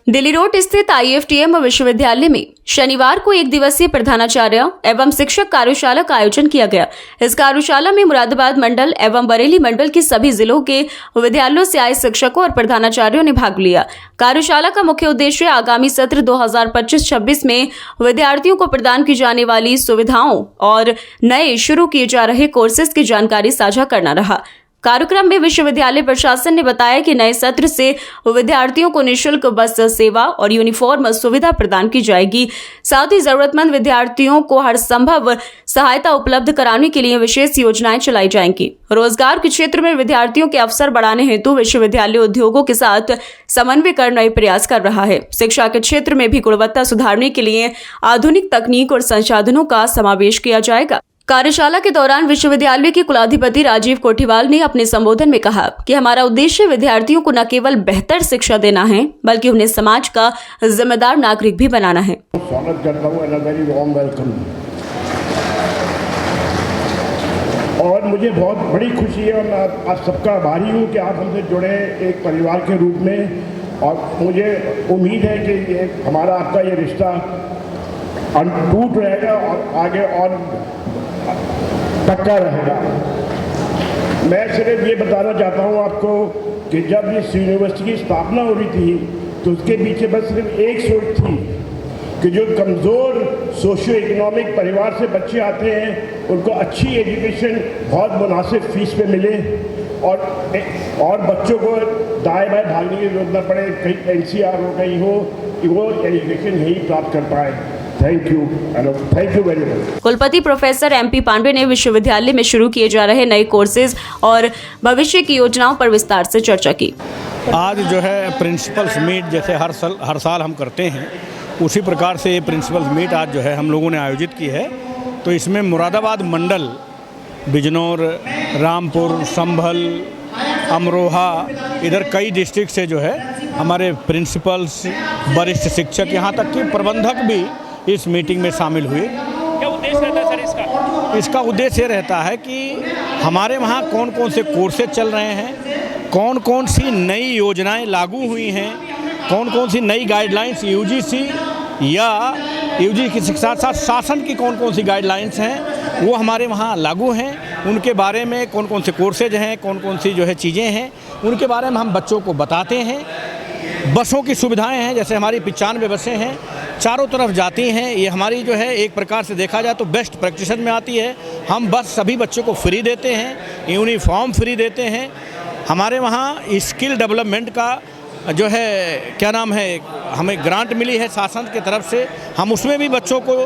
Delhi road स्थित IFTM विश्वविद्यालय में शनिवार को एक दिवसीय प्रधानाचार्य एवं शिक्षक कार्यशाला का आयोजन किया गया। इस कार्यशाला में मुरादाबाद मंडल एवं बरेली मंडल के सभी जिलों के विद्यालयों से आए शिक्षकों और प्रधानाचार्यों ने भाग लिया। कार्यशाला का मुख्य उद्देश्य आगामी सत्र 2025-26 में विद्यार्थियों को प्रदान की जाने वाली सुविधाओं और नए शुरू किए जा रहे कोर्सेज की जानकारी साझा करना रहा। कार्यक्रम में विश्वविद्यालय प्रशासन ने बताया कि नए सत्र से विद्यार्थियों को निःशुल्क बस सेवा और यूनिफॉर्म सुविधा प्रदान की जाएगी। साथ ही जरूरतमंद विद्यार्थियों को हर संभव सहायता उपलब्ध कराने के लिए विशेष योजनाएं चलाई जाएंगी। रोजगार के क्षेत्र में विद्यार्थियों के अवसर बढ़ाने हेतु विश्वविद्यालय उद्योगों के साथ समन्वय कर नए प्रयास कर रहा है। शिक्षा के क्षेत्र में भी गुणवत्ता सुधारने के लिए आधुनिक तकनीक और संसाधनों का समावेश किया जाएगा। कार्यशाला के दौरान विश्वविद्यालय के कुलाधिपति राजीव कोठीवाल ने अपने संबोधन में कहा कि हमारा उद्देश्य विद्यार्थियों को न केवल बेहतर शिक्षा देना है बल्कि उन्हें समाज का जिम्मेदार नागरिक भी बनाना है। स्वागत करता हूं, वेरी वार्म वेलकम। और मुझे बहुत बड़ी खुशी है और मैं आप सबका आभारी हूं कि आप हमसे जुड़े एक परिवार के रूप में। और मुझे उम्मीद है कि ये हमारा आपका ये रिश्ता अटूट रहेगा और आगे और पक्का रहेगा। मैं सिर्फ ये बताना चाहता हूँ आपको कि जब इस यूनिवर्सिटी की स्थापना हो रही थी तो उसके पीछे बस सिर्फ एक सोच थी कि जो कमज़ोर सोशियो इकोनॉमिक परिवार से बच्चे आते हैं उनको अच्छी एजुकेशन बहुत मुनासिब फीस पे मिले और बच्चों को दाएं बाएं भागने की जरूरत न पड़े, कहीं NCR हो कहीं हो कि वो एजुकेशन यही प्राप्त कर पाए। Thank you very much. कुलपति प्रोफेसर MP पांडे ने विश्वविद्यालय में शुरू किए जा रहे नए कोर्सेज और भविष्य की योजनाओं पर विस्तार से चर्चा की। आज जो है प्रिंसिपल्स मीट जैसे हर साल हम करते हैं उसी प्रकार से ये प्रिंसिपल्स मीट आज जो है हम लोगों ने आयोजित की है। तो इसमें मुरादाबाद मंडल, बिजनौर, रामपुर, संभल, अमरोहा, इधर कई डिस्ट्रिक्ट से जो है हमारे प्रिंसिपल्स, वरिष्ठ शिक्षक, यहाँ तक कि प्रबंधक भी इस मीटिंग में शामिल हुए। क्या उद्देश्य रहता है सर इसका? इसका उद्देश्य ये रहता है कि हमारे वहाँ कौन कौन से कोर्सेज चल रहे हैं, कौन कौन सी नई योजनाएं लागू हुई हैं, कौन कौन सी नई गाइडलाइंस UGC या UGC के साथ साथ शासन की कौन कौन सी गाइडलाइंस हैं वो हमारे वहाँ लागू हैं, उनके बारे में कौन कौन से कोर्सेज हैं, कौन कौन सी जो है चीज़ें हैं, उनके बारे में हम बच्चों को बताते हैं। बसों की सुविधाएं हैं, जैसे हमारी 95 बसें हैं, चारों तरफ जाती हैं। ये हमारी जो है एक प्रकार से देखा जाए तो बेस्ट प्रैक्टिस में आती है। हम बस सभी बच्चों को फ्री देते हैं, यूनिफॉर्म फ्री देते हैं। हमारे वहाँ स्किल डेवलपमेंट का जो है क्या नाम है, हमें ग्रांट मिली है शासन की तरफ से, हम उसमें भी बच्चों को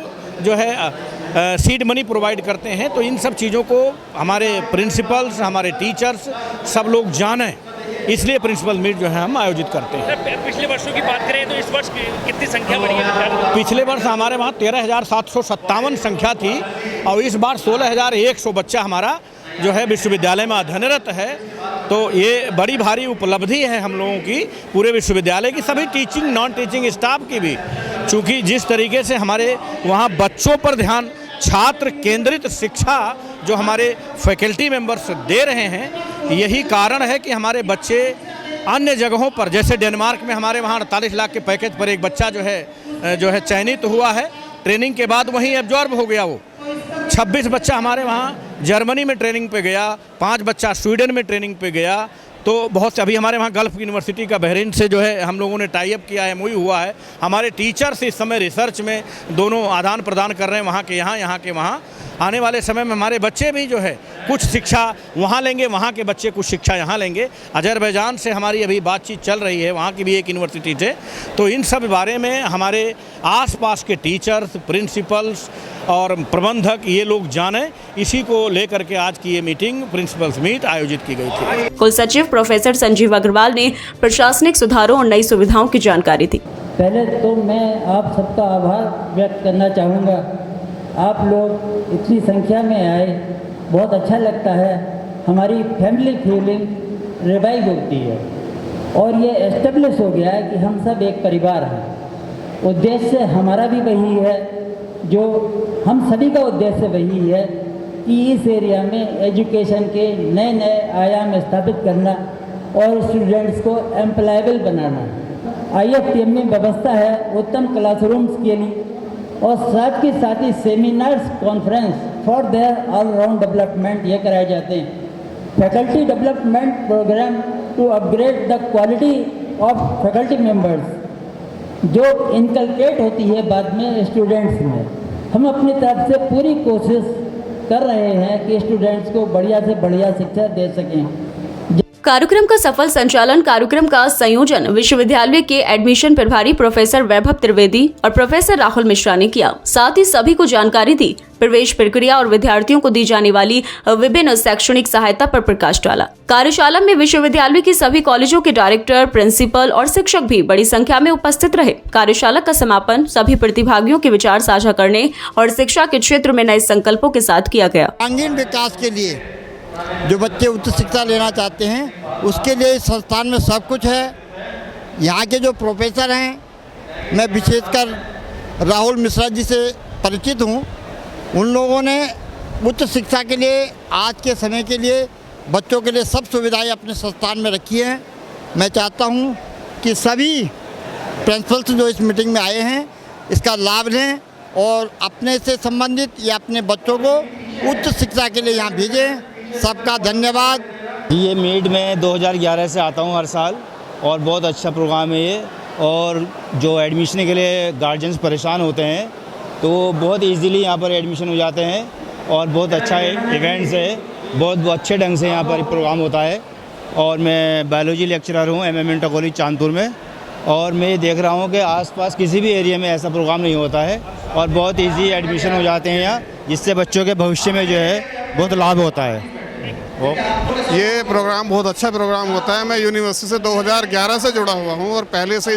जो है सीड मनी प्रोवाइड करते हैं। तो इन सब चीज़ों को हमारे प्रिंसिपल्स, हमारे टीचर्स सब लोग जानें, इसलिए प्रिंसिपल मीट जो है हम आयोजित करते हैं। पिछले वर्षों की बात करें तो इस वर्ष कितनी संख्या बढ़ी है? पिछले वर्ष हमारे वहाँ 13,757 संख्या थी और इस बार 16,100 बच्चा हमारा जो है विश्वविद्यालय में अध्ययनरत है। तो ये बड़ी भारी उपलब्धि है हम लोगों की, पूरे विश्वविद्यालय की, सभी टीचिंग नॉन टीचिंग स्टाफ की भी। चूँकि जिस तरीके से हमारे वहाँ बच्चों पर ध्यान, छात्र केंद्रित शिक्षा जो हमारे फैकल्टी मेंबर्स दे रहे हैं, यही कारण है कि हमारे बच्चे अन्य जगहों पर, जैसे डेनमार्क में हमारे वहाँ 48 लाख के पैकेज पर एक बच्चा जो है चयनित हुआ है, ट्रेनिंग के बाद वहीं एब्जॉर्ब हो गया। वो 26 बच्चा हमारे वहाँ जर्मनी में ट्रेनिंग पे गया, 5 बच्चा स्वीडन में ट्रेनिंग पे गया। तो बहुत से अभी हमारे वहाँ गल्फ यूनिवर्सिटी का बहरीन से जो है हम लोगों ने टाई अप किया है, MOU हुआ है। हमारे टीचर्स इस समय रिसर्च में दोनों आदान प्रदान कर रहे हैं, वहाँ के यहाँ के वहाँ। आने वाले समय में हमारे बच्चे भी जो है कुछ शिक्षा वहाँ लेंगे, वहाँ के बच्चे कुछ शिक्षा यहाँ लेंगे। अजरबैजान से हमारी अभी बातचीत चल रही है, वहाँ की भी एक यूनिवर्सिटी से। तो इन सब बारे में हमारे आसपास के टीचर्स, प्रिंसिपल्स और प्रबंधक ये लोग जानें, इसी को लेकर के आज की ये मीटिंग प्रिंसिपल्स मीट आयोजित की गई थी। कुल सचिव प्रोफेसर संजीव अग्रवाल ने प्रशासनिक सुधारों और नई सुविधाओं की जानकारी दी। पहले तो मैं आप सबका आभार व्यक्त करना चाहूँगा। आप लोग इतनी संख्या में आए, बहुत अच्छा लगता है। हमारी फैमिली फीलिंग रिवाइव होती है और ये एस्टेब्लिश हो गया है कि हम सब एक परिवार हैं। उद्देश्य हमारा भी वही है, जो हम सभी का उद्देश्य वही है कि इस एरिया में एजुकेशन के नए नए आयाम स्थापित करना और स्टूडेंट्स को एम्प्लॉयबल बनाना। IFTM में व्यवस्था है उत्तम क्लासरूम्स के लिए और साथ ही seminars conference for their all round development ये कराए जाते हैं। Faculty development program to upgrade the quality of faculty members जो इनकलकेट होती है बाद में स्टूडेंट्स में। हम अपनी तरफ से पूरी कोशिश कर रहे हैं कि स्टूडेंट्स को बढ़िया से बढ़िया शिक्षा दे सकें। कार्यक्रम का सफल संचालन, कार्यक्रम का संयोजन विश्वविद्यालय के एडमिशन प्रभारी प्रोफेसर वैभव त्रिवेदी और प्रोफेसर राहुल मिश्रा ने किया। साथ ही सभी को जानकारी दी, प्रवेश प्रक्रिया और विद्यार्थियों को दी जाने वाली विभिन्न शैक्षणिक सहायता पर प्रकाश डाला। कार्यशाला में विश्वविद्यालय के सभी कॉलेजों के डायरेक्टर, प्रिंसिपल और शिक्षक भी बड़ी संख्या में उपस्थित रहे। कार्यशाला का समापन सभी प्रतिभागियों के विचार साझा करने और शिक्षा के क्षेत्र में नए संकल्पों के साथ किया गया। सर्वांगीण विकास के लिए जो बच्चे उच्च शिक्षा लेना चाहते हैं उसके लिए इस संस्थान में सब कुछ है। यहाँ के जो प्रोफेसर हैं, मैं विशेषकर राहुल मिश्रा जी से परिचित हूँ। उन लोगों ने उच्च शिक्षा के लिए आज के समय के लिए बच्चों के लिए सब सुविधाएं अपने संस्थान में रखी हैं। मैं चाहता हूँ कि सभी प्रिंसिपल्स जो इस मीटिंग में आए हैं इसका लाभ लें और अपने से संबंधित या अपने बच्चों को उच्च शिक्षा के लिए यहाँ भेजें। सबका धन्यवाद। ये मीट में 2011 से आता हूँ हर साल और बहुत अच्छा प्रोग्राम है ये। और जो एडमिशन के लिए गार्जियंस परेशान होते हैं तो बहुत इजीली यहाँ पर एडमिशन हो जाते हैं और बहुत अच्छा इवेंट्स है। बहुत अच्छे ढंग से यहाँ पर प्रोग्राम होता है। और मैं बायोलॉजी लेक्चरर हूँ MM इंटर कॉलेज चांदपुर में और मैं देख रहा हूँ कि आसपास किसी भी एरिया में ऐसा प्रोग्राम नहीं होता है और बहुत इजी एडमिशन हो जाते हैं यहाँ, जिससे बच्चों के भविष्य में जो है बहुत लाभ होता है। ये प्रोग्राम बहुत अच्छा प्रोग्राम होता है। मैं यूनिवर्सिटी से 2011 से जुड़ा हुआ हूँ और पहले से